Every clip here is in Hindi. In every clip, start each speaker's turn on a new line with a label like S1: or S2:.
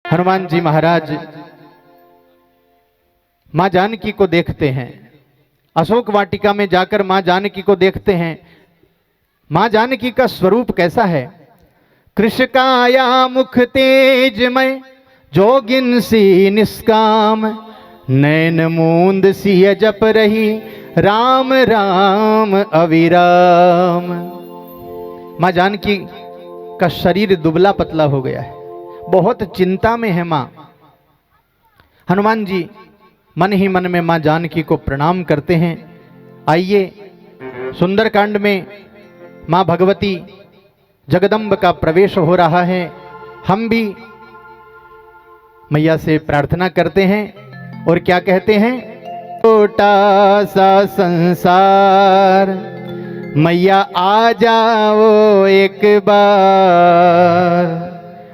S1: हनुमान जी महाराज मां जानकी को देखते हैं। अशोक वाटिका में जाकर मां जानकी को देखते हैं। मां जानकी का स्वरूप कैसा है? कृष्ण काया मुख तेजमय, जोगिन सी निष्काम, नैन मूंद सिय जप रही, राम राम अविराम। मां जानकी का शरीर दुबला पतला हो गया है, बहुत चिंता में है मां। हनुमान जी मन ही मन में मां जानकी को प्रणाम करते हैं। आइए सुंदरकांड में मां भगवती जगदम्ब का प्रवेश हो रहा है। हम भी मैया से प्रार्थना करते हैं और क्या कहते हैं? छोटा सा संसार, मैया आ जाओ एक बार।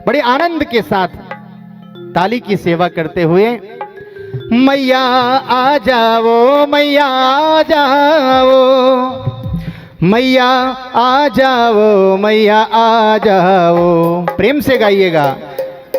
S1: बड़े आनंद के साथ ताली की सेवा करते हुए मैया आ जाओ, मैया आ जाओ, मैया आ जाओ, मैया आ जाओ। प्रेम से गाइएगा।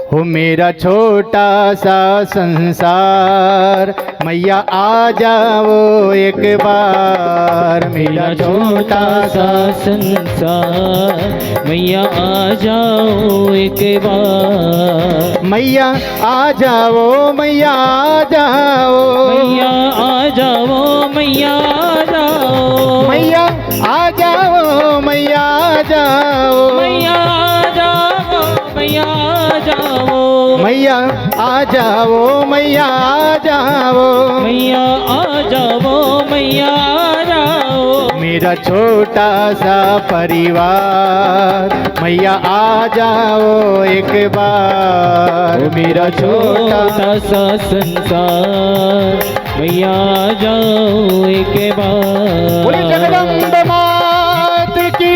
S1: हो मेरा छोटा सा संसार, मैया आ जाओ एक बार।
S2: मेरा छोटा सा संसार, मैया आ जाओ एक बार।
S1: मैया आ जाओ, मैया आ जाओ,
S2: मैया आ जाओ, मैया आ जाओ,
S1: मैया आ जाओ, मैया आ जाओ,
S2: मैया आ जाओ, मैया आ जाओ,
S1: मैया आ जाओ, मैया आ जाओ,
S2: मैया आ जाओ, मैया आ जाओ।
S1: मेरा छोटा सा परिवार, मैया आ जाओ एक बार। मेरा छोटा
S2: छोटा सा संसार, मैया आ जाओ एक बार।
S1: बोले जगदम्ब मात की।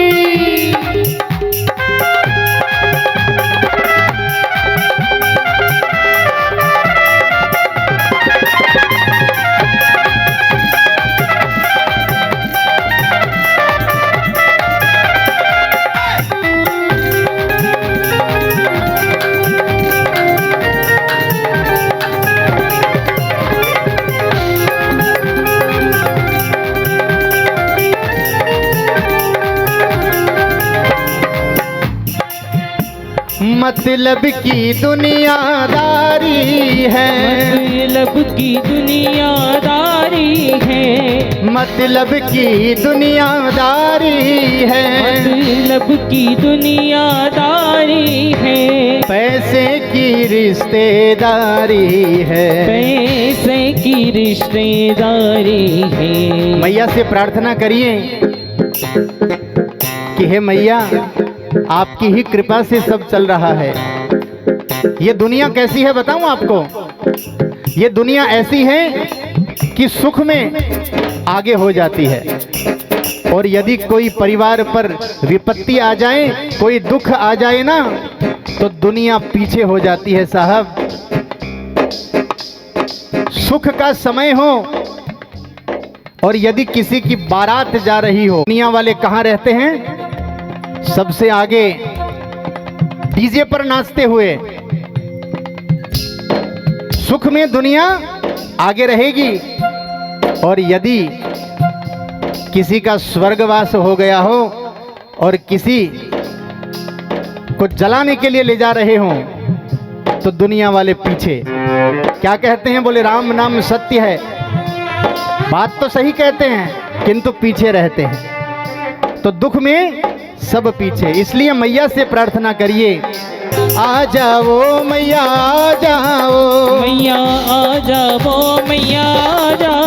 S1: मतलब की दुनियादारी है,
S2: मतलब की दुनियादारी है,
S1: मतलब की दुनियादारी है,
S2: मतलब की दुनियादारी है।
S1: पैसे की रिश्तेदारी है,
S2: पैसे की रिश्तेदारी है।
S1: मैया से प्रार्थना करिए कि हे मैया, आपकी ही कृपा से सब चल रहा है। ये दुनिया कैसी है बताऊं आपको? ये दुनिया ऐसी है कि सुख में आगे हो जाती है, और यदि कोई परिवार पर विपत्ति आ जाए, कोई दुख आ जाए ना, तो दुनिया पीछे हो जाती है साहब। सुख का समय हो और यदि किसी की बारात जा रही हो, दुनिया वाले कहाँ रहते हैं? सबसे आगे डीजे पर नाचते हुए। सुख में दुनिया आगे रहेगी, और यदि किसी का स्वर्गवास हो गया हो और किसी को जलाने के लिए ले जा रहे हो, तो दुनिया वाले पीछे। क्या कहते हैं? बोले राम नाम सत्य है। बात तो सही कहते हैं, किंतु पीछे रहते हैं। तो दुख में सब पीछे। इसलिए मैया से प्रार्थना करिए, आ जाओ मैया आ जाओ,
S2: मैया आ जाओ, मैया आ जाओ,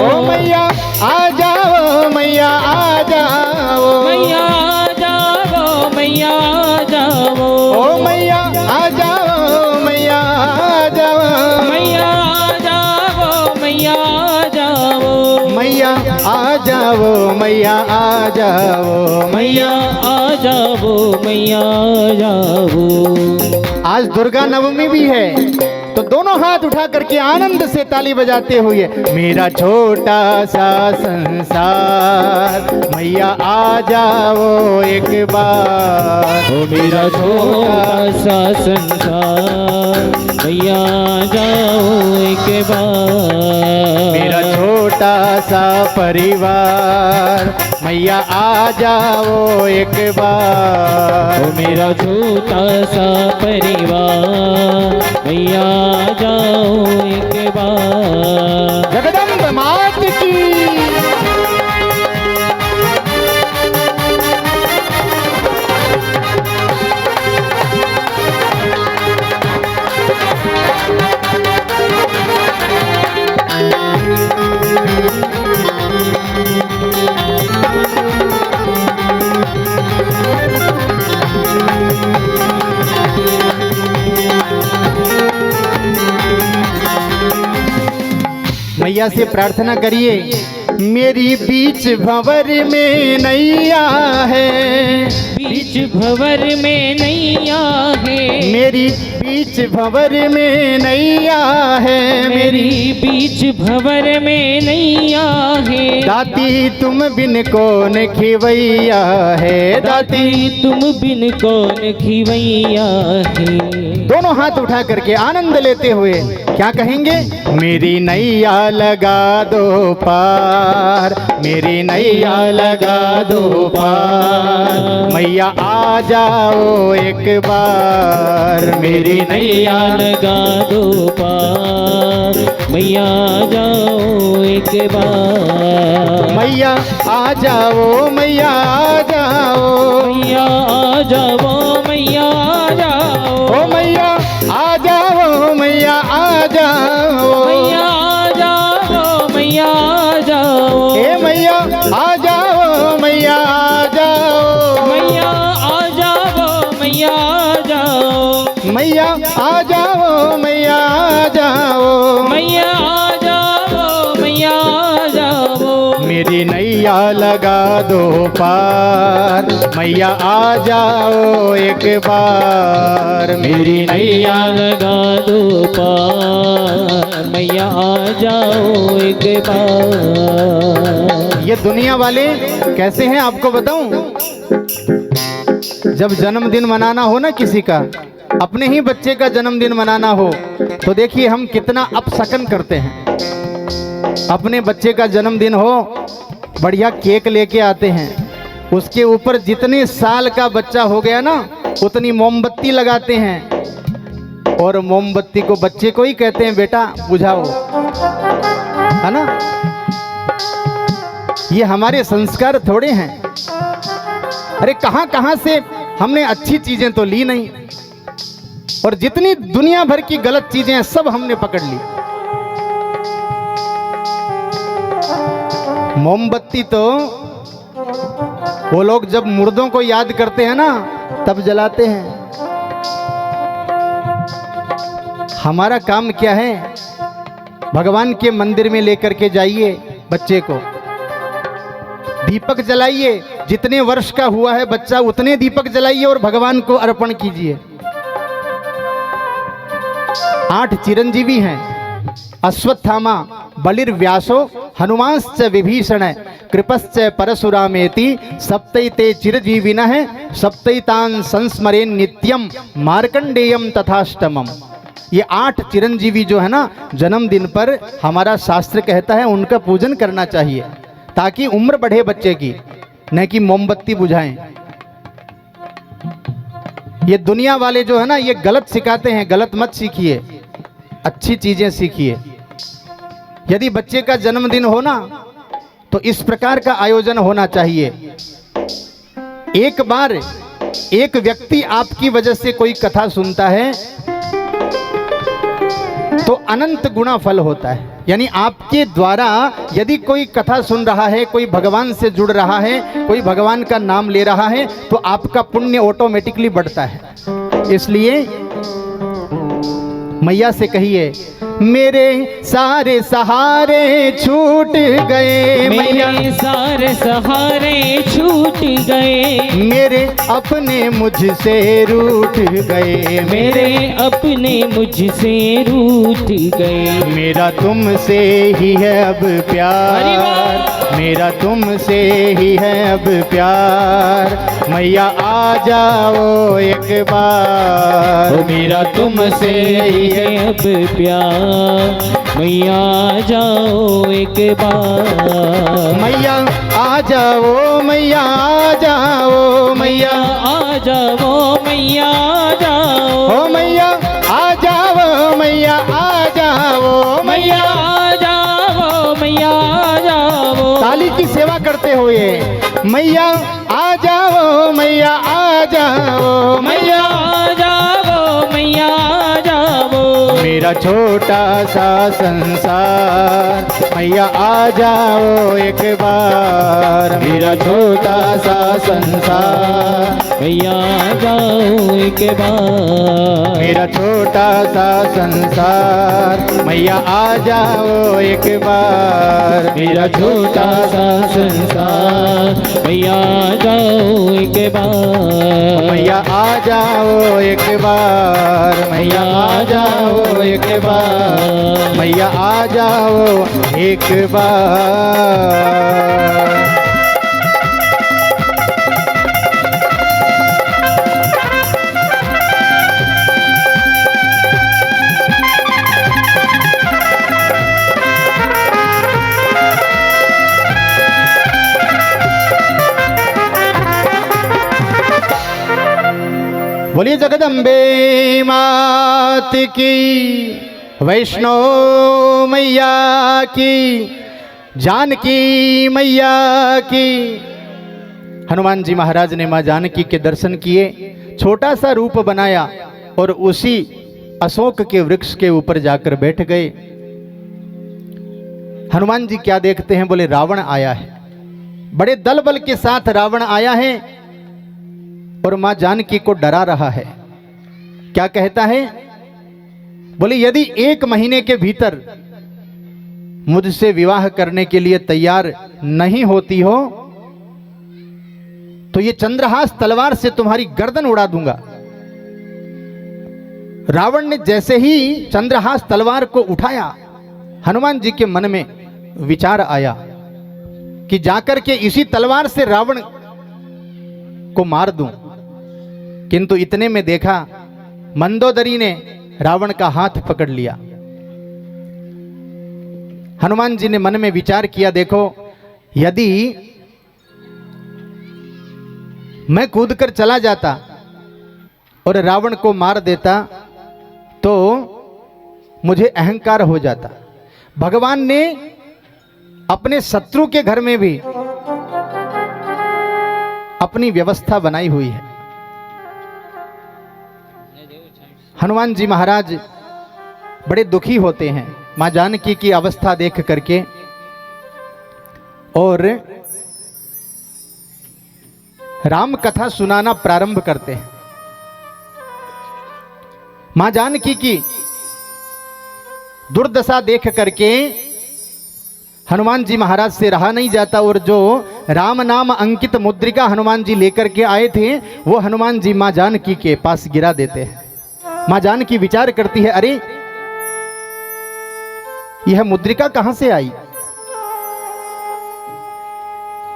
S1: ओ मैया आ जाओ, मैया आ जाओ,
S2: मैया आ जाओ, मैया आ जाओ,
S1: ओ मैया आ जाओ, मैया आ जाओ,
S2: मैया आ जाओ, मैया आ जाओ,
S1: मैया आ जाओ, मैया आ जाओ,
S2: मैया आ जाओ, मैया आ जाओ।
S1: आज दुर्गा नवमी भी है, तो दोनों हाथ उठा करके आनंद से ताली बजाते हुए, मेरा छोटा सा संसार, मैया आ जाओ एक बार।
S2: ओ मेरा छोटा सा संसार, मैया जाओ एक बार।
S1: मेरा छोटा सा परिवार मैया आ जाओ एक बार।
S2: ओ मेरा छोटा सा परिवार मैया जाओ एक बार।
S1: जगदम्ब मात की। मैया से प्रार्थना करिए, मेरी बीच भंवर में नैया है।
S2: बीच भंवर में नैया है।
S1: मेरी बीच भंवर में नैया है।
S2: मेरी बीच भंवर में नैया है।
S1: दाती तुम बिन कौन खिवैया है।
S2: दाती तुम बिन कौन खिवैया है।
S1: दोनों हाथ उठा करके आनंद लेते हुए क्या कहेंगे? मेरी नैया लगा दो पार, मेरी नैया लगा दो पार। मैया आ जाओ एक बार, मेरी
S2: नैया लगा दो पार। मैया जाओ एक बार।
S1: मैया आ जाओ, मैया आ जाओ,
S2: मैया आ जाओ, मैया आ जाओ।
S1: ओ मैया आ जाओ, मैया आ जाओ,
S2: मैया आ जाओ, मैया आ जाओ।
S1: ए मैया आ जाओ, मैया आ जाओ,
S2: मैया आ जाओ, मैया आ जाओ।
S1: मैया आ जाओ, मैया आ जाओ,
S2: मैया आ जाओ, मैया आ जाओ।
S1: मेरी नैया लगा दो पार। मैया आ जाओ एक बार, मेरी
S2: नैया लगा दो पार। मैया आ जाओ एक बार।
S1: ये दुनिया वाले कैसे हैं आपको बताऊं? जब जन्मदिन मनाना हो ना किसी का, अपने ही बच्चे का जन्मदिन मनाना हो, तो देखिए हम कितना अपशकन करते हैं। अपने बच्चे का जन्मदिन हो, बढ़िया केक लेके आते हैं, उसके ऊपर जितने साल का बच्चा हो गया ना उतनी मोमबत्ती लगाते हैं, और मोमबत्ती को बच्चे को ही कहते हैं बेटा बुझाओ, है ना? ये हमारे संस्कार थोड़े हैं। अरे कहां कहां से हमने अच्छी चीजें तो ली नहीं, और जितनी दुनिया भर की गलत चीजें हैं सब हमने पकड़ ली। मोमबत्ती तो वो लोग जब मुर्दों को याद करते हैं ना तब जलाते हैं। हमारा काम क्या है? भगवान के मंदिर में लेकर के जाइए बच्चे को, दीपक जलाइए, जितने वर्ष का हुआ है बच्चा उतने दीपक जलाइए और भगवान को अर्पण कीजिए। 8 चिरंजीवी हैं, अश्वत्थामा, बलिर्व्यासो, हनुमांश्च विभीषण, कृपश्च परशुरामेति, सप्तैते चिरजीविनः, सप्तैतान् संस्मरेन् नित्यम, मार्कंडेयम तथाष्टमम। ये 8 चिरंजीवी जो है ना, जन्मदिन पर हमारा शास्त्र कहता है उनका पूजन करना चाहिए, ताकि उम्र बढ़े बच्चे की, न कि मोमबत्ती बुझाएं। ये दुनिया वाले जो है ना ये गलत सिखाते हैं, गलत मत सीखिए, अच्छी चीजें सीखिए। यदि बच्चे का जन्मदिन हो ना तो इस प्रकार का आयोजन होना चाहिए। एक बार एक व्यक्ति आपकी वजह से कोई कथा सुनता है तो अनंत गुना फल होता है। यानी आपके द्वारा यदि कोई कथा सुन रहा है, कोई भगवान से जुड़ रहा है, कोई भगवान का नाम ले रहा है, तो आपका पुण्य ऑटोमेटिकली बढ़ता है। इसलिए मैया से कहिए, मेरे सारे सहारे छूट गए,
S2: मेरे सारे सहारे छूट गए,
S1: मेरे अपने मुझसे रूठ गए,
S2: मेरे अपने मुझसे रूठ गए,
S1: मेरा तुमसे ही है अब प्यार, मेरा तुमसे ही है अब प्यार, मैया आ जाओ एक बार।
S2: ओ मेरा तुमसे ही है अब प्यार, मैया आ जाओ एक बार।
S1: मैया आ जाओ, मैया आ जाओ, मैया
S2: आ जाओ, मैया आ जाओ,
S1: ओ मैया आ जाओ, मैया आ जाओ,
S2: मैया आ जाओ, मैया आ जाओ।
S1: ताली की सेवा करते हुए मैया आ जाओ, मैया आ जाओ,
S2: मैया आ जाओ, मैया आ जाओ।
S1: मेरा छोटा सा संसार, मैया आ जाओ एक बार। मेरा छोटा सा संसार,
S2: मैया आ जाओ एक बार।
S1: मेरा छोटा सा संसार, मैया आ जाओ एक बार।
S2: मेरा छोटा सा संसार, मैया आ जाओ एक बार।
S1: मैया आ जाओ एक बार, मैया आ जाओ एक बार, मैया आ जाओ एक बार। बोलिए जगदम्बे मात की, वैष्णो मैया की, जानकी मैया की। हनुमान जी महाराज ने मां जानकी के दर्शन किए, छोटा सा रूप बनाया और उसी अशोक के वृक्ष के ऊपर जाकर बैठ गए। हनुमान जी क्या देखते हैं? बोले रावण आया है, बड़े दल बल के साथ रावण आया है और मां जानकी को डरा रहा है। क्या कहता है? बोले यदि 1 महीने के भीतर मुझसे विवाह करने के लिए तैयार नहीं होती हो तो ये चंद्रहास तलवार से तुम्हारी गर्दन उड़ा दूंगा। रावण ने जैसे ही चंद्रहास तलवार को उठाया, हनुमान जी के मन में विचार आया कि जाकर के इसी तलवार से रावण को मार दूं। किंतु इतने में देखा मंदोदरी ने रावण का हाथ पकड़ लिया। हनुमान जी ने मन में विचार किया, देखो यदि मैं कूदकर चला जाता और रावण को मार देता तो मुझे अहंकार हो जाता। भगवान ने अपने शत्रु के घर में भी अपनी व्यवस्था बनाई हुई है। हनुमान जी महाराज बड़े दुखी होते हैं मां जानकी की अवस्था देख करके और राम कथा सुनाना प्रारंभ करते हैं। मां जानकी की दुर्दशा देख करके हनुमान जी महाराज से रहा नहीं जाता और जो राम नाम अंकित मुद्रिका हनुमान जी लेकर के आए थे वो हनुमान जी मां जानकी के पास गिरा देते हैं। मां जानकी विचार करती है, अरे यह मुद्रिका कहां से आई?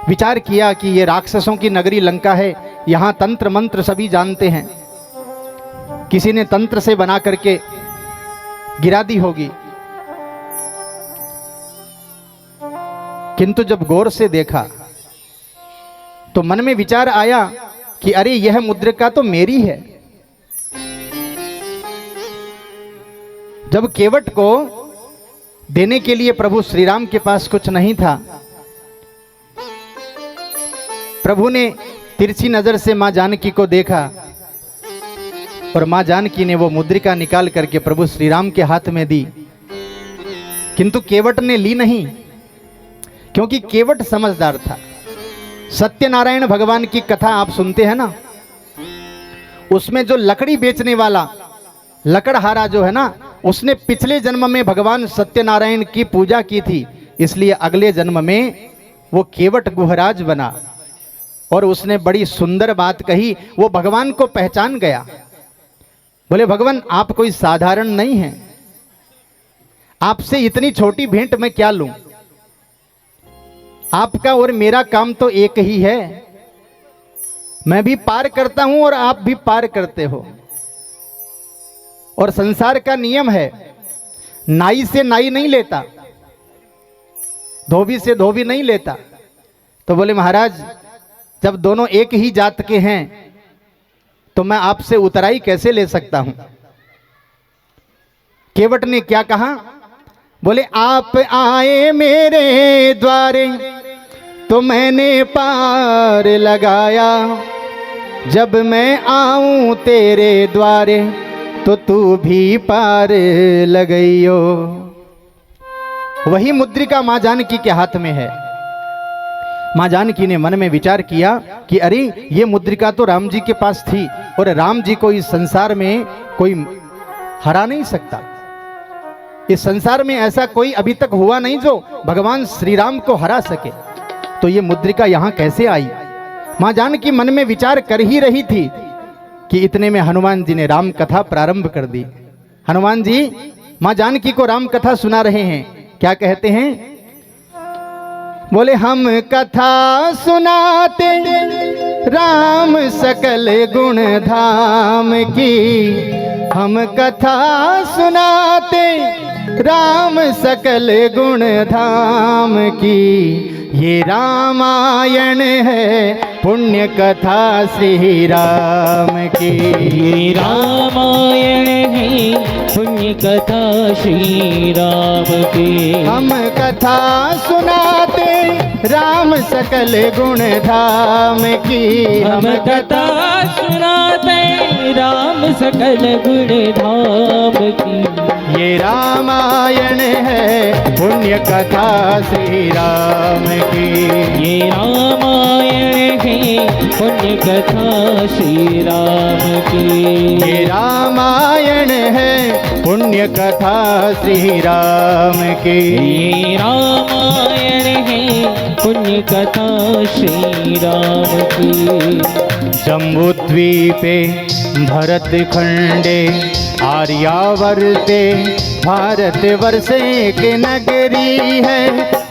S1: विचार किया कि यह राक्षसों की नगरी लंका है, यहां तंत्र मंत्र सभी जानते हैं, किसी ने तंत्र से बना करके गिरा दी होगी। किंतु जब गौर से देखा तो मन में विचार आया कि अरे यह मुद्रिका तो मेरी है। जब केवट को देने के लिए प्रभु श्री राम के पास कुछ नहीं था, प्रभु ने तिरछी नजर से मां जानकी को देखा और मां जानकी ने वो मुद्रिका निकाल करके प्रभु श्री राम के हाथ में दी। किंतु केवट ने ली नहीं, क्योंकि केवट समझदार था। सत्यनारायण भगवान की कथा आप सुनते हैं ना, उसमें जो लकड़ी बेचने वाला लकड़हारा जो है ना, उसने पिछले जन्म में भगवान सत्यनारायण की पूजा की थी, इसलिए अगले जन्म में वो केवट गुहराज बना और उसने बड़ी सुंदर बात कही, वो भगवान को पहचान गया। बोले भगवान आप कोई साधारण नहीं हैं, आपसे इतनी छोटी भेंट मैं क्या लूं? आपका और मेरा काम तो एक ही है। मैं भी पार करता हूं और आप भी पार करते हो। और संसार का नियम है, नाई से नाई नहीं लेता, धोबी से धोबी नहीं लेता। तो बोले महाराज जब दोनों एक ही जात के हैं तो मैं आपसे उतराई कैसे ले सकता हूं। केवट ने क्या कहा, बोले आप आए मेरे द्वारे तो मैंने पार लगाया, जब मैं आऊं तेरे द्वारे तो तू भी पार लगइयो। वही मुद्रिका मां जानकी के हाथ में है। मां जानकी ने मन में विचार किया कि अरे ये मुद्रिका तो राम जी के पास थी और राम जी को इस संसार में कोई हरा नहीं सकता। इस संसार में ऐसा कोई अभी तक हुआ नहीं जो भगवान श्री राम को हरा सके। तो ये मुद्रिका यहां कैसे आई। मां जानकी मन में विचार कर ही रही थी कि इतने में हनुमान जी ने राम कथा प्रारंभ कर दी। हनुमान जी मां जानकी को राम कथा सुना रहे हैं। क्या कहते हैं, बोले हम कथा सुनाते राम सकल गुण धाम की, हम कथा सुनाते राम सकल गुण धाम की, ये रामायण है पुण्य कथा श्री राम की।
S2: ये रामायण है पुण्य कथा श्री राम की।
S1: हम कथा सुनाते राम सकल गुण धाम की,
S2: हम कथा सुनाते राम सकल गुण धाम की।
S1: ये रामायण है पुण्य कथा श्री राम की।
S2: ये रामायण है पुण्य कथा श्री राम की।
S1: ये रामायण है पुण्य कथा श्री राम की।
S2: ये रामायण है पुण्य कथा श्री राम की।
S1: जम्बूद्वीपे भरत खंडे आर्यावर्ते भारत वर्षे के नगरी है,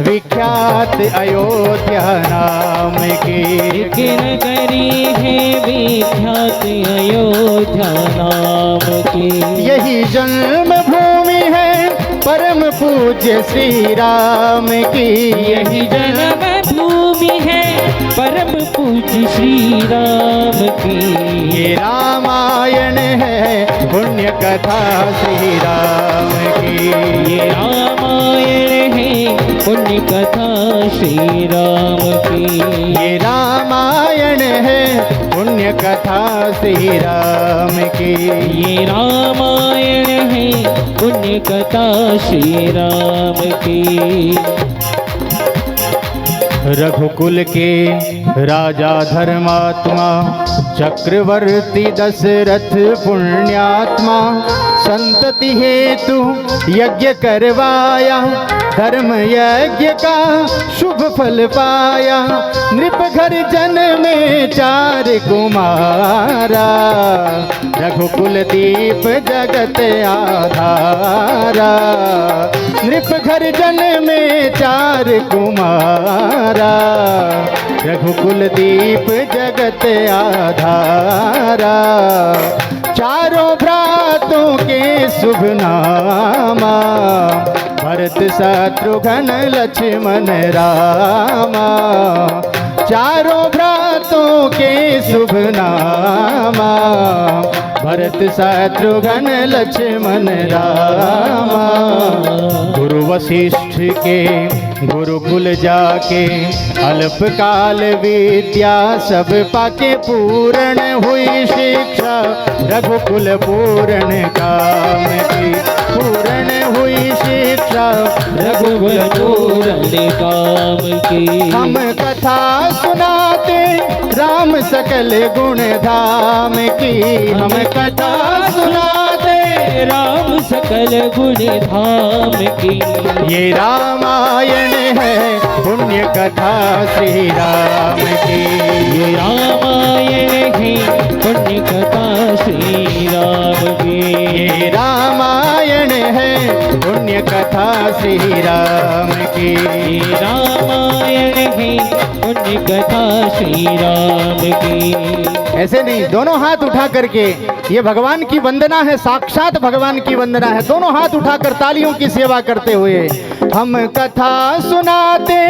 S1: विख्यात अयोध्या नाम की।
S2: एक नगरी है विख्यात अयोध्या नाम की।
S1: यही जन्म भूमि है परम पूज्य श्री राम की।
S2: यही जन्म भूमि है परम पूज्य श्री राम की।
S1: ये रामायण है पुण्य कथा श्री राम की।
S2: ये रामायण है पुण्य कथा श्री राम की।
S1: ये रामायण है पुण्य कथा श्री राम की।
S2: ये रामायण है पुण्य कथा श्री राम की।
S1: रघुकुल के राजा धर्मात्मा चक्रवर्ती दशरथ पुण्यात्मा, संतति हेतु यज्ञ करवाया, धर्म यज्ञ का शुभ फल पाया। नृप घर जन में 4 कुमारा, रघुकुल दीप जगत आधारा। नृप घर जन में 4 कुमारा, रघुकुल दीप जगत आधारा। चारों भ्रातों के शुभ नामा, भरत शत्रुघ्न लक्ष्मण रामा। चारों भ्रातों के शुभ नामा, भरत शत्रुघ्न लक्ष्मण रामा। गुरु वशिष्ठ के गुरुकुल जाके, अल्पकाल विद्या सब पाके पूर्ण हुई शिक्षा। रघुकुल पूर्ण काम की, पूर्ण हुई शिक्षा।
S2: रघुकुल पूर्ण काम की।
S1: हम कथा सुनाते राम सकल गुण धाम की। हम कथा सुनाते
S2: राम सकल गुण धाम की।
S1: ये रामायण है पुण्य कथा श्री राम की।
S2: ये रामायण है पुण्य कथा श्री राम की।
S1: ये रामायण है पुण्य पुण्य कथा श्री राम की।
S2: ये रामायण है पुण्य कथा श्री राम की।
S1: ऐसे नहीं, दोनों हाथ उठा करके, ये भगवान की वंदना है, साक्षात भगवान की वंदना है। दोनों हाथ उठाकर तालियों की सेवा करते हुए हम कथा सुनाते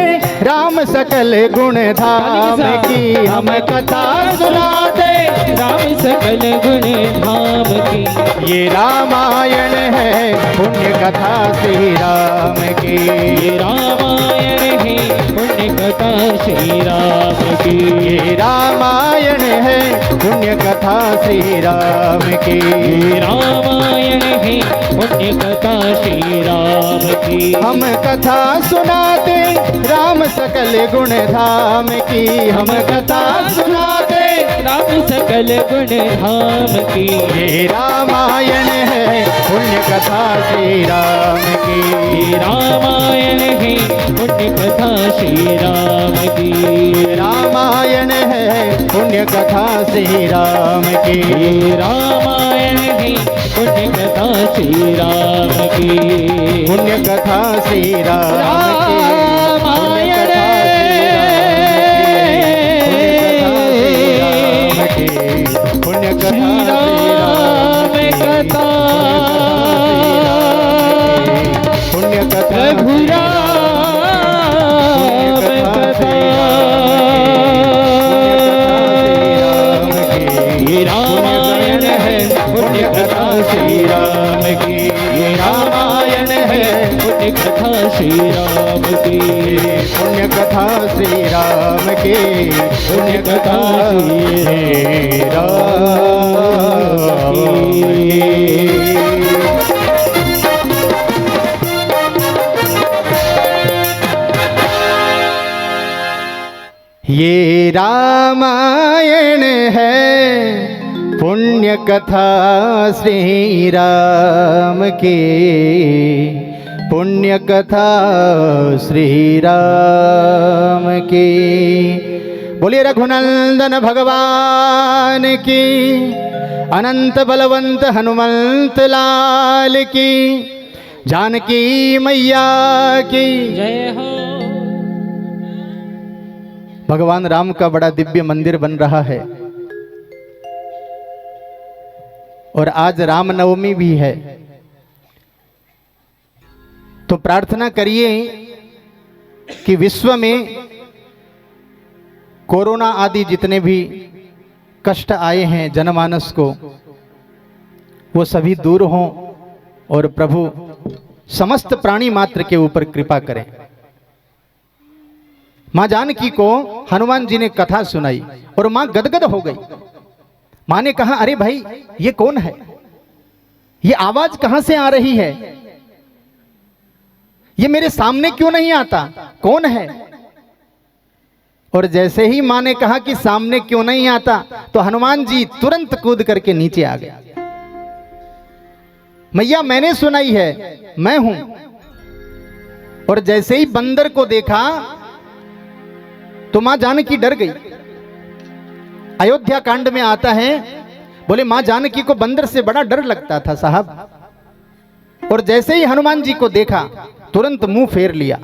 S1: राम सकल गुण धाम की। हम कथा सुनाते
S2: राम सकल गुण धाम की।
S1: ये रामायण है पुण्य कथा श्री राम की।
S2: ये रामायण है पुण्य कथा श्री राम की।
S1: ये रामायण है पुण्य कथा श्री राम की।
S2: ये रामायण है पुण्य कथा श्री राम की।
S1: हम कथा सुनाते राम सकल गुण धाम की। हम कथा सुनाते
S2: राम सकल गुण धाम की।
S1: ये रामायण है पुण्य कथा श्री राम की।
S2: ये रामायण है पुण्य कथा श्री राम की।
S1: रामायण है पुण्य कथा श्री राम की।
S2: ये रामायण है पुण्य कथा श्री राम की।
S1: पुण्य कथा श्री राम की।
S2: रामायण
S1: पुण्य कथा
S2: श्री राम कथा
S1: पुण्य कथा
S2: प्रभु राम कथा। ये रामायण है पुण्य कथा श्री राम की। ये रामायण है पुण्य कथा श्री राम की।
S1: पुण्य कथा श्री राम की। पुण्य कथा श्री राम की। ये रामायण है पुण्य कथा श्री राम की। पुण्य कथा श्री राम की। बोलिए रघुनंदन भगवान की। अनंत बलवंत हनुमंत लाल की। जानकी मैया की
S2: जय हो।
S1: भगवान राम का बड़ा दिव्य मंदिर बन रहा है और आज रामनवमी भी है, तो प्रार्थना करिए कि विश्व में कोरोना आदि जितने भी कष्ट आए हैं जनमानस को, वो सभी दूर हों और प्रभु समस्त प्राणी मात्र के ऊपर कृपा करें। मां जानकी को हनुमान जी ने कथा सुनाई और मां गदगद हो गई। मां ने कहा, अरे भाई ये कौन है? ये आवाज कहां से आ रही है? ये मेरे सामने क्यों नहीं आता? कौन है? और जैसे ही मां ने कहा कि सामने क्यों नहीं आता, तो हनुमान जी तुरंत कूद करके नीचे आ गए। मैया मैंने सुनाई है, मैं हूं। और जैसे ही बंदर को देखा तो मां जानकी डर गई। अयोध्या कांड में आता है, बोले मां जानकी को बंदर से बड़ा डर लगता था साहब। और जैसे ही हनुमान जी को देखा तुरंत मुंह फेर लिया।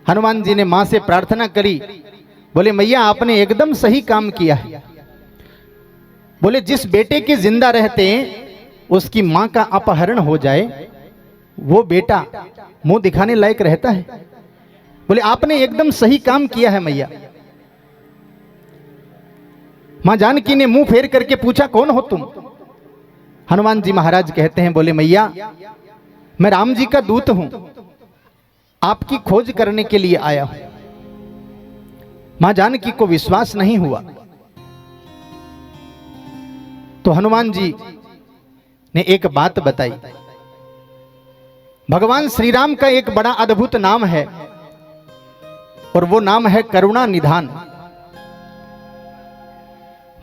S1: हनुमान जी ने मां से प्रार्थना करी, बोले मैया आपने एकदम सही काम किया है। बोले जिस बेटे के जिंदा रहते उसकी मां का अपहरण हो जाए, वो बेटा मुंह दिखाने लायक रहता है। बोले आपने एकदम सही काम किया है मैया। मां जानकी ने मुंह फेर करके पूछा, कौन हो तुम? हनुमान जी महाराज कहते हैं, बोले मैया मैं राम जी का दूत हूं, आपकी खोज करने के लिए आया हूं। मां जानकी को विश्वास नहीं हुआ, तो हनुमान जी ने एक बात बताई। भगवान श्री राम का एक बड़ा अद्भुत नाम है और वो नाम है करुणा निधान।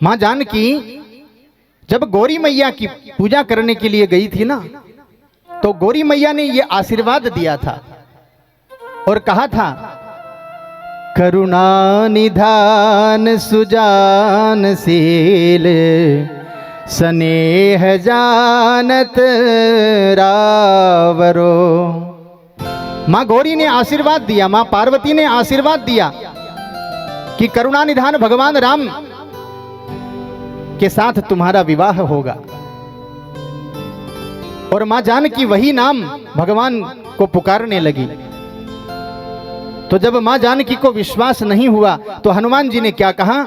S1: मां जानकी जब गौरी मैया की पूजा करने के लिए गई थी ना, तो गौरी मैया ने ये आशीर्वाद दिया था और कहा था, करुणा निधान सुजानशील स्नेह जानत रावरो। माँ गौरी ने आशीर्वाद दिया, माँ पार्वती ने आशीर्वाद दिया कि करुणा निधान भगवान राम के साथ तुम्हारा विवाह होगा। और माँ जानकी वही नाम भगवान को पुकारने लगी। तो जब माँ जानकी को विश्वास नहीं हुआ तो हनुमान जी ने क्या कहा?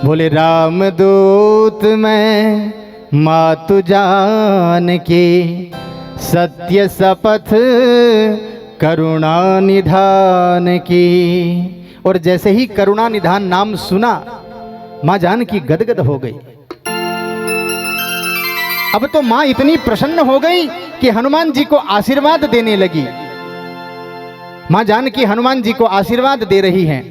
S1: बोले रामदूत मैं मातु जानकी, सत्य शपथ करुणा निधान की। और जैसे ही करुणा निधान नाम सुना माँ जानकी गदगद हो गई। अब तो माँ इतनी प्रसन्न हो गई कि हनुमान जी को आशीर्वाद देने लगी। माँ जानकी हनुमान जी को आशीर्वाद दे रही हैं।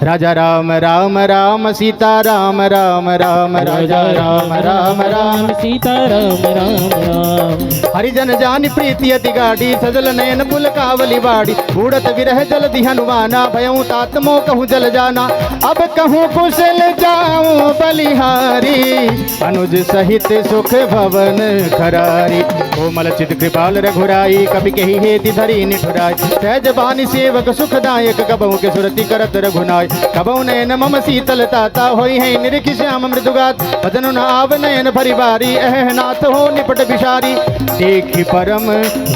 S1: राजा राम राम राम सीता राम राम राम राजा राम राम राम
S2: सीता राम राम राम।
S1: हरिजन जान प्रीति अति गाढ़ी, सजल नयन पुल कावली बाड़ी। उड़त विरह जल दी हनुमाना, भयऊ तात मोह कहूँ जल जाना। अब कहूँ कुशल जाऊँ बलिहारी, अनुज सहित सुख भवन खरारी। कोमल चित कृपाल रघुराई, कभी कही हेति धरी निठुराई। सहज बानी सेवक सुखदायक, कबहू के सुरति करत रघुनाय। कबहू नयन मम शीतल ताता, होई है निरखि श्याम मृदुगात। बदनु न आव नयन भरी बारी, अह नाथ हो निपट विषारी। देखि परम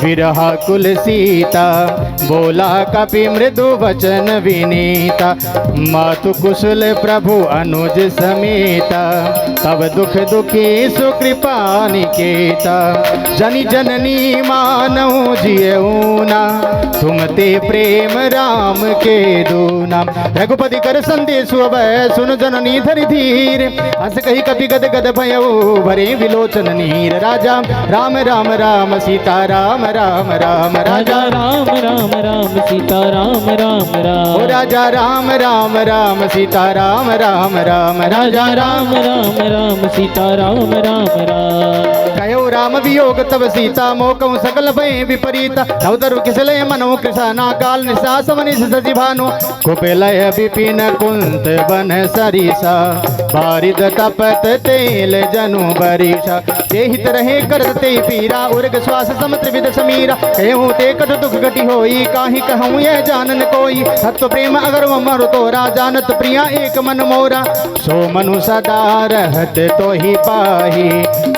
S1: विरहा कुल सीता, बोला कपि मृदु वचन विनीता। मातु कुशल प्रभु अनुज समेता, तब दुख दुखी सुकृपा निकेता। जनि जननी मानऊ जियऊना, तुम ते प्रेम राम के दूना। रघुपति कर संदेश अभय, सुन जननी धरि धीर। हस कही कपि गद गद भयऊ, भरे विलोचन नीर। राजा राम राम राम सीता राम राम राम।
S2: राजा राम राम राम सीता राम राम राम।
S1: ओ राजा राम राम राम सीता राम राम राम। राजा
S2: राम राम राम सीता राम राम राम।
S1: कहो राम वियोग तब सीता, मोकऊ सकल भय विपरीता। नवदरु किसलय मनो कृषाना, काल निशा समनिश सजि भानु। कुपेलय विपिन कुंत बन सरिसा, बारिद तपत तेल जनु बरिषा। जेहित रहे करत ते पीरा, उर्ग श्वास समुद्र विद समीरा। कहूँ ते कट दुख घटी होई, काहि कहूँ यह जानन कोई। सत्व प्रेम अगर मरु तोरा, जानत प्रिया एक मन मोरा। सो मनु सदा रहत तो ही पाही,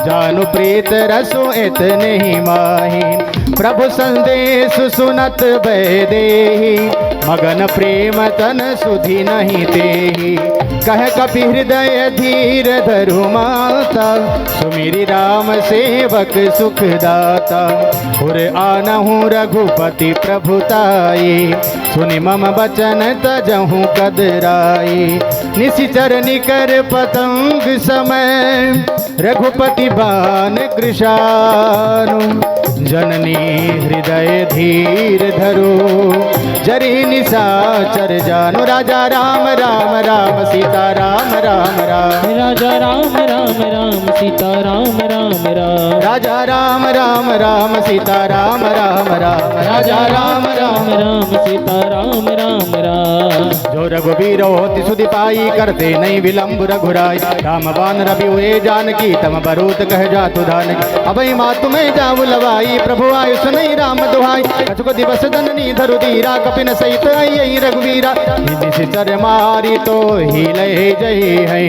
S1: जानु प्रीत रसो इतने ही माही। प्रभु संदेश सुनत भय देहि, मगन प्रेम तन सुधि नहीं देहि। कह कपि हृदय धीर धरु माता, सुमिरि राम सेवक सुखदाता। उर आनहु रघुपति प्रभुताई, सुनि मम बचन तजहु कदराई। निशिचर निकर पतंग समय, रघुपति बान कृशानु। जननी हृदय धीर धरो, जरि निशाचर जानु। राजा राम राम राम सीता राम राम राम।
S2: राजा राम राम राम सीता राम राम राम।
S1: राजा राम राम राम सीता राम राम राम। राजा राम राम
S2: राम सीता राम राम राम।
S1: जो रघुवीर होति सुधि पाई, करते नहीं विलंब रघुराई। राम बान रवि हुए जानकी, तम बरूत कह जातु धानकी। अभय मातु में जाऊ लवाई, प्रभु आयुष नहीं राम दुहाई। कछुक दिवस जननी धरु धीरा, कपिन सहित आई रघुवीरा। निशिचर मारी तो ही लय जय है,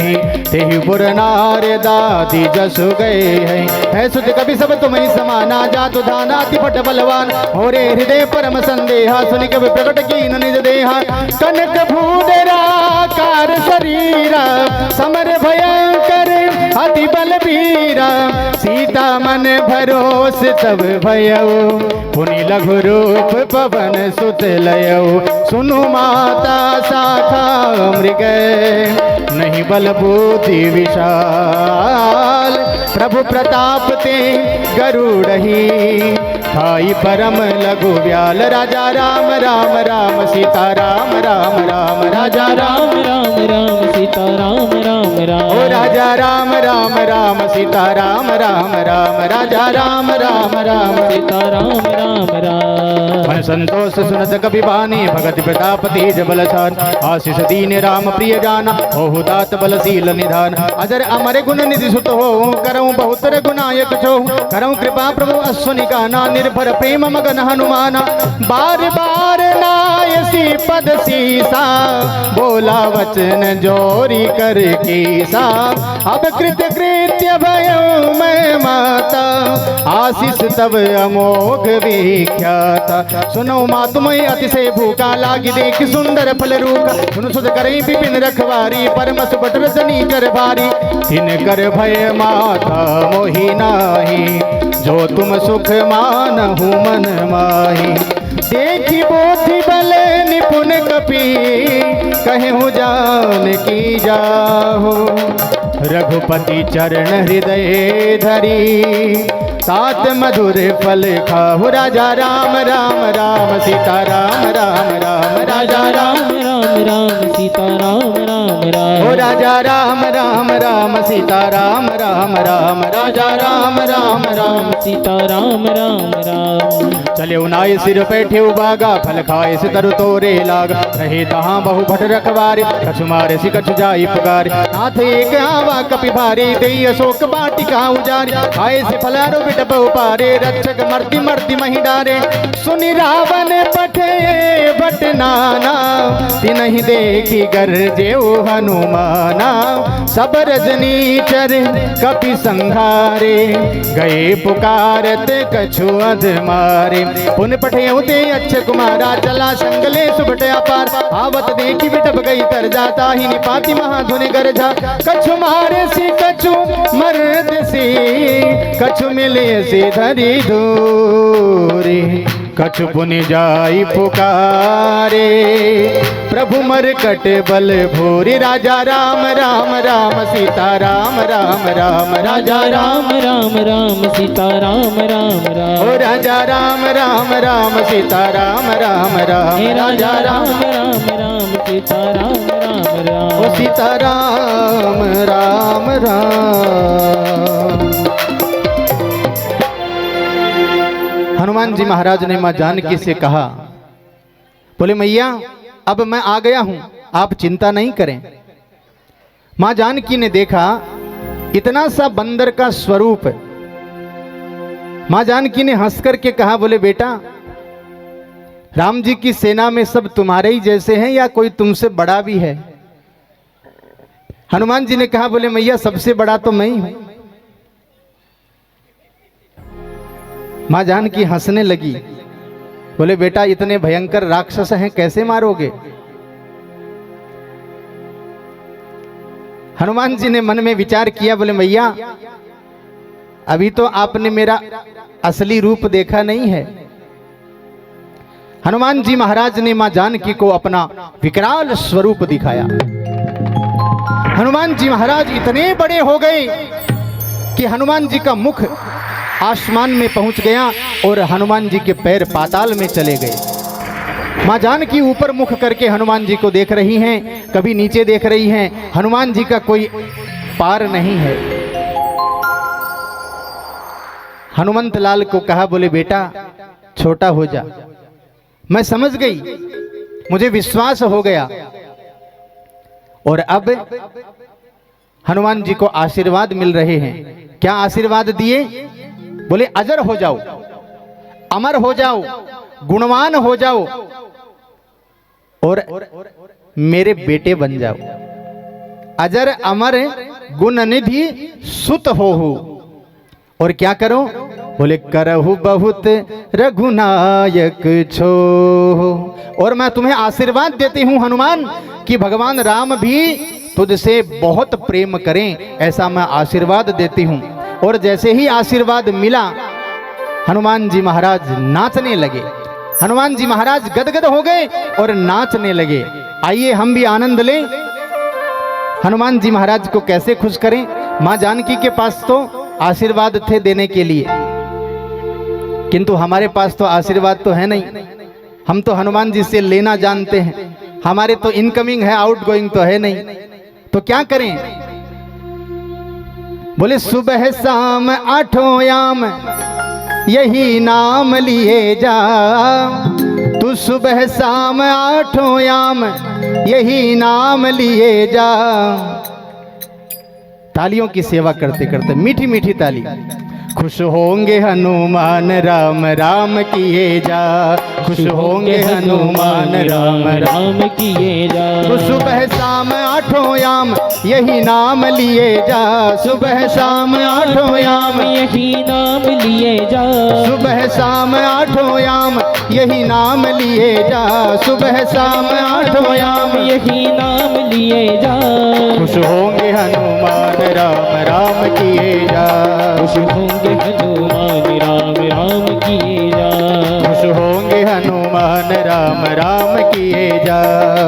S1: तेहि पुर नार दादी जसु गए है। सुध कभी सब तुम ही समाना, जातु धाना तिपट बलवान। होरे हृदय परम संदेहा, सुनि कभी प्रकट कीन निज देहा। कनक भूदरा कार शरीरा, समर भयंकर अति बलबीरा। सीता मन भरोस तब भयऊ, पुनि लघु रूप पवन सुत लयऊ। सुनु माता शाखा मृग, नहीं बल बुद्धि विशाल। प्रभु प्रताप ते गरुड़ही, खाई परम लघु व्याल। राजा राम राम राम सीता राम राम राम राजा राम
S2: राम राम सीता राम राम राम।
S1: ओ राजा राम राम राम सीता राम राम राम राजा राम राम राम
S2: सीता राम राम राम।
S1: मन संतोष सुनत कपि बानी भगत प्रतापति जबलसान। आशीष दीन राम प्रिय जाना हो दात बलशील निधान। अजर अमर गुण निधि सुत हो करऊँ बहुतर गुनायक छो। करऊँ कृपा प्रभु अश्वनि गाना निर्भर प्रेम मगन हनुमाना। बार बार नायसी पद सीसा बोला वचन जोरी कर कीसा। अब कृत कृत्य भयो मैं माता आशीष तब अमोघ विख्याता। सुनो माँ तुम्हें अतिशय भूखा लागी देख सुंदर फल रूखा। सुन सुध करई विपिन रखवारी परम सुबट रजनी कर भारी। तिन कर भय माता मोहि नाही जो तुम सुख मानहु मन माही। देखी बोधि बल निपुण कपि कहूँ जान की जाहो। रघुपति चरण हृदय धरी सात मधुर फल खाहु। राजा राम राम राम सीता राम राम राम राजा राम
S2: राम राम सीता राम राम राम।
S1: ओ राजा राम राम राम सीता राम राम राम राजा राम राम राम
S2: सीता राम राम राम।
S1: चले उनाय सिर बैठे उबागा फल खाए से तरु तोरे लागा। रहे तहाँ बहु भट रखवारे कछु मारे सि कछु जाई पुकारे। नाथ एक आवा कपि भारी देई अशोक वाटिका उजारी। खाए से फलारो बिटप उपारे रक्षक मर्ति मर्ति मही डारे। सुनि रावण पठे बट नाना तिनहि देखी गरजे हनुमाना। सब रजनीचर कपि संघारे गए पुकारत कछु अध मारे। पुन पठेउ ते अच्छे कुमारा चला संगले सुबट अपार। आवत देखी बिटप गई कर जाता ही निपाति महाधुनि गरजा। कछु मारे सी कछु मर्द सी कछु मिले से धरी दूरी। कछु पुनि जाई पुकारे प्रभु मरकट बल भूरी। राजा राम राम राम सीता राम राम राम राजा राम
S2: राम राम सीता राम राम राम।
S1: ओ राजा राम राम राम सीता राम राम राम राजा राम
S2: राम राम सीता राम राम राम।
S1: ओ सीता राम राम राम। हनुमान जी महाराज ने मां जानकी से कहा, बोले मैया अब मैं आ गया हूं, आप चिंता नहीं करें। मां जानकी ने देखा इतना सा बंदर का स्वरूप। मां जानकी ने हंस करके कहा, बोले बेटा राम जी की सेना में सब तुम्हारे ही जैसे हैं या कोई तुमसे बड़ा भी है? हनुमान जी ने कहा, बोले मैया सबसे बड़ा तो मैं ही हूं। मां जानकी हंसने लगी, बोले बेटा इतने भयंकर राक्षस हैं कैसे मारोगे? हनुमान जी ने मन में विचार किया, बोले मैया अभी तो आपने मेरा असली रूप देखा नहीं है। हनुमान जी महाराज ने मां जानकी को अपना विकराल स्वरूप दिखाया। हनुमान जी महाराज इतने बड़े हो गए कि हनुमान जी का मुख आसमान में पहुंच गया और हनुमान जी के पैर पाताल में चले गए। मां जानकी ऊपर मुख करके हनुमान जी को देख रही हैं, कभी नीचे देख रही हैं। हनुमान जी का कोई पार नहीं है। हनुमंत लाल को कहा, बोले बेटा छोटा हो जा। मैं समझ गई, मुझे विश्वास हो गया। और अब हनुमान जी को आशीर्वाद मिल रहे हैं। क्या आशीर्वाद दिए? बोले अजर हो जाओ, अमर हो जाओ, गुणवान हो जाओ और मेरे बेटे बन जाओ। अजर अमर गुण निधि सुत हो। और क्या करो? बोले करहु बहुत रघुनायक छो। और मैं तुम्हें आशीर्वाद देती हूं हनुमान कि भगवान राम भी तुझसे बहुत प्रेम करें, ऐसा मैं आशीर्वाद देती हूं। और जैसे ही आशीर्वाद मिला हनुमान जी महाराज नाचने लगे। हनुमान जी महाराज गदगद हो गए और नाचने लगे। आइए हम भी आनंद लें। हनुमान जी महाराज को कैसे खुश करें? मां जानकी के पास तो आशीर्वाद थे देने के लिए। किंतु हमारे पास तो आशीर्वाद तो है नहीं। हम तो हनुमान जी से लेना जानते हैं, हमारे तो इनकमिंग है, आउटगोइंग तो है नहीं। तो क्या करें? बोले सुबह शाम आठों याम यही नाम लिए जा। तू सुबह शाम आठों याम यही नाम लिए जा। तालियों की सेवा करते करते मीठी मीठी ताली। खुश होंगे हनुमान राम राम किए जा। खुश होंगे हनुमान राम
S2: राम किए जा।
S1: तो सुबह शाम आठों याम यही नाम लिए जा। सुबह शाम आठों याम
S2: यही नाम लिए जा।
S1: सुबह शाम आठों याम यही नाम लिए जा। सुबह शाम आठों याम
S2: यही नाम लिए जा।
S1: खुश होंगे हनुमान राम राम किए जा।
S2: खुश होंगे हनुमान राम राम किए जा।
S1: खुश होंगे हनुमान राम राम किए जा।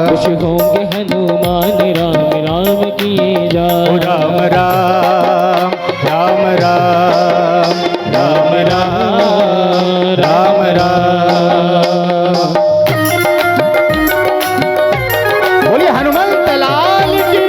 S2: खुश होंगे हनुमान राम राम किए जा।
S1: राम राम राम राम राम राम राम राम। बोलिए हनुमंत लाल की।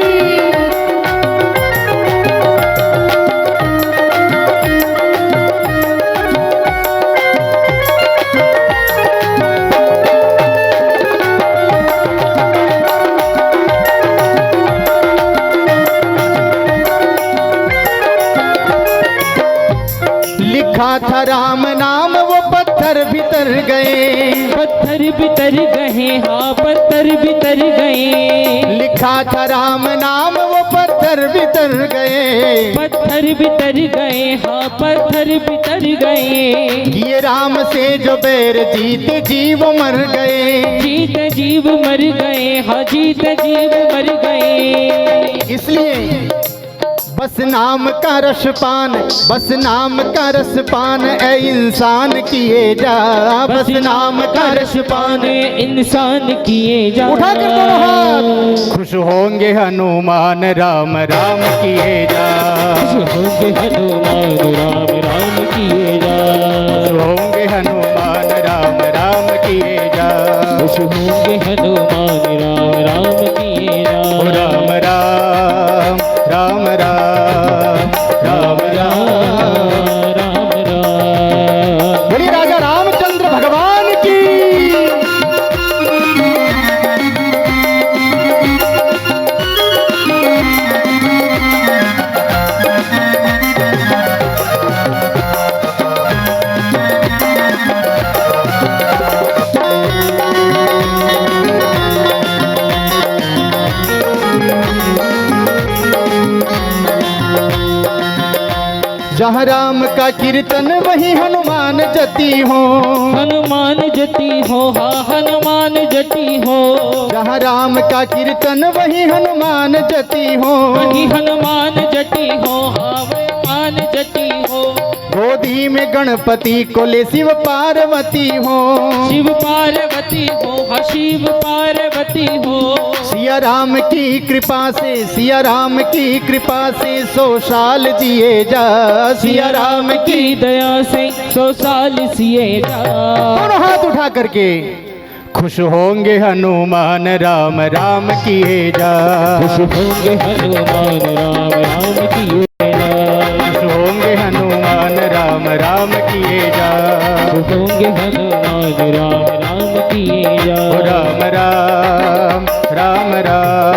S1: लिखा था राम नाम वो पत्थर भीतर गए।
S2: पत्थर भीतर गए, हाँ पत्थर भीतर गए।
S1: लिखा था राम नाम वो पत्थर भीतर गए।
S2: पत्थर भीतर गए, हाँ पत्थर भीतर गए।
S1: ये राम से जो बैर जीते जीव मर गए।
S2: जीत जीव मर गए, हाँ जीत जीव मर गए।
S1: इसलिए बस नाम का रस पान, बस नाम का रस पान ऐ इंसान किए जा। बस नाम का रस पान
S2: इंसान किए जा।
S1: उठा कर दोनों हाथ। खुश होंगे हनुमान राम राम किए जा।
S2: खुश होंगे हनुमान राम राम किए जा।
S1: खुश होंगे हनुमान राम राम किए जा।
S2: खुश होंगे हनुमान राम राम किए जा।
S1: राम राम राम राम राम राम
S2: राम राम।
S1: बोलिए राजा रामचंद्र भगवान की। जहाँ राम का कीर्तन वही हनुमान जति हो।
S2: हनुमान जति हो, हाँ हनुमान जति हो।
S1: जहाँ राम का कीर्तन वही हनुमान जति हो।
S2: वही हनुमान जति हो, हाँ हनुमान जति हो।
S1: गोदी में गणपति को ले शिव पार्वती हो।
S2: शिव पार्वती हो, हाँ शिव पार्वती हो।
S1: सिया राम की कृपा से, सिया राम की कृपा से 100 साल जिए जा। सिया राम की
S2: दया से 100 साल जिए जा।
S1: दोनों हाथ उठा करके खुश होंगे हनुमान राम राम किए जा।
S2: खुश होंगे हनुमान राम राम किए जा।
S1: खुश होंगे हनुमान राम राम किए जा।
S2: खुश होंगे हनुमान राम राम किए जा।
S1: राम राम राम राम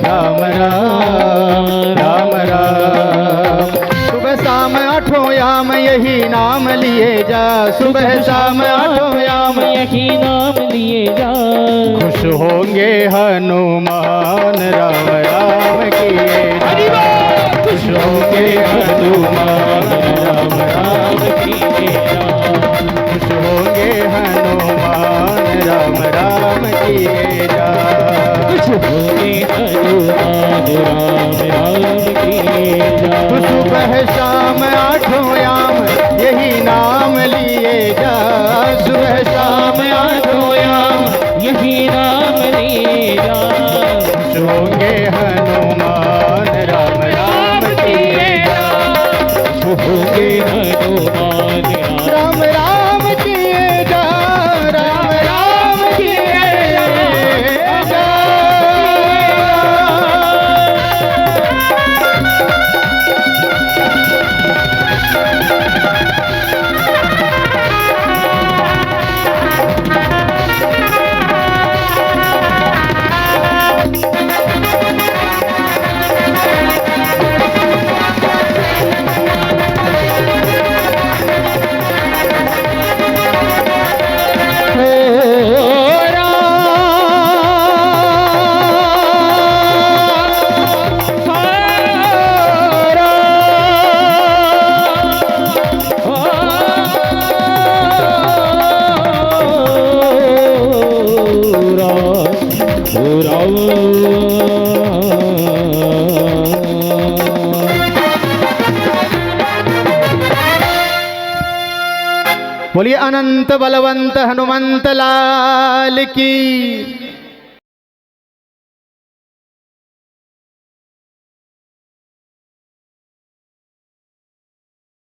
S1: राम राम राम राम। सुबह शाम आठों याम यही नाम लिए जा। सुबह शाम आठों याम
S2: यही नाम लिए जा।
S1: खुश होंगे हनुमान राम राम किए जा। खुश होंगे हनुमान राम राम किए जा। खुश होंगे हनुमान राम राम किए जा।
S2: खुश होंगे हनुमान राम राम किए जा।
S1: सुबह शाम आठों याम यही नाम लिए जा। सुबह शाम आठों याम
S2: यही नाम लिए जा।
S1: खुश होंगे हनुमान राम राम किए जा।
S2: खुश होंगे हनुमान राम
S1: राम राम बोलिए अनंत बलवंत हनुमंत लाल की।